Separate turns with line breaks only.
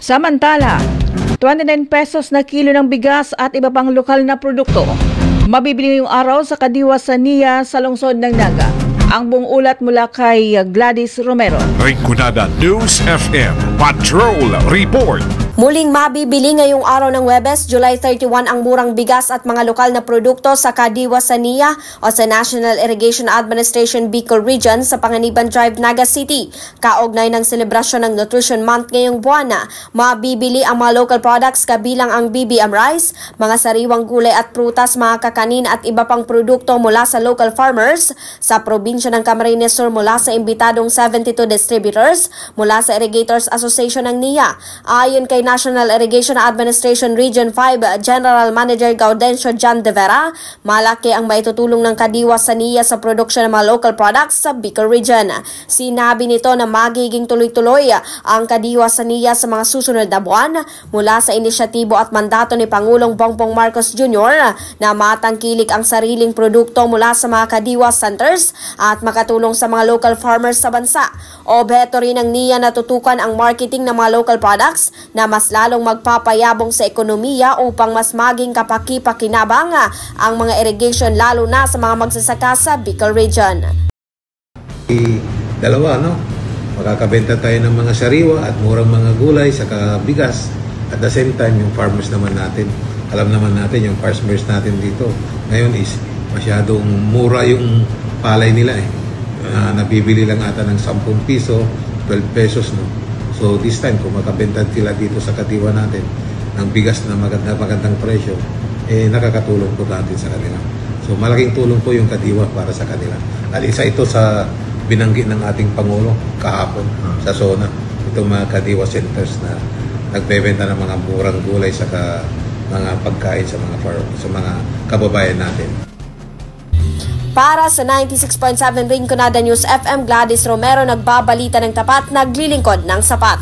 Samantala, 29 pesos na kilo ng bigas at iba pang lokal na produkto mabibili ngayong araw sa Kadiwa Sanía sa lungsod ng Naga. Ang buong ulat mula kay Gladys Romero.
Rinconada News FM Patrol Report.
Muling mabibili ngayong araw ng Huwebes, July 31 ang murang bigas at mga lokal na produkto sa Kadiwa Sanía o sa National Irrigation Administration Bicol Region sa Panganiban Drive, Naga City. Kaugnay ng selebrasyon ng Nutrition Month ngayong buwan, mabibili ang mga local products kabilang ang BBM rice, mga sariwang gulay at prutas, mga kakanin at iba pang produkto mula sa local farmers sa probinsya ng Camarines Sur mula sa imbitadong 72 distributors mula sa Irrigators Association ng NIA. Ayon kay National Irrigation Administration Region 5 General Manager Gaudencio Jan de Vera, malaki ang maitutulong ng Kadiwa Sanía sa produksyon ng mga local products sa Bicol Region. Sinabi nito na magiging tuloy-tuloy ang Kadiwa Sanía sa mga susunod na buwan mula sa inisyatibo at mandato ni Pangulong Bongbong Marcos Jr. na matangkilik ang sariling produkto mula sa mga Kadiwa centers at makatulong sa mga local farmers sa bansa. Objeto rin ng NIA na tutukan ang marketing ng mga local products na mas lalong magpapayabong sa ekonomiya upang mas maging kapaki-pakinabang ang mga irrigation lalo na sa mga magsasaka sa Bicol Region.
Dalawa, no? Makakabenta tayo ng mga sariwa at murang mga gulay sa bigas. At the same time, yung farmers naman natin, alam naman natin yung farmers natin dito ngayon is masyadong mura yung palay nila eh. Nabibili lang ata ng 10 piso, 12 pesos, no? So this time, kung makabenta sila dito sa Kadiwa natin ng bigas na magandang presyo, nakakatulong po natin sa kanila. So malaking tulong po yung Kadiwa para sa kanila. At isa ito sa binanggit ng ating Pangulo kahapon sa SONA. Itong mga Kadiwa centers na nagbebenta ng mga murang gulay sa mga pagkain sa mga kababayan natin.
Para sa 96.7 Rinconada News FM, Gladys Romero nagbabalita ng tapat, naglilingkod ng sapat.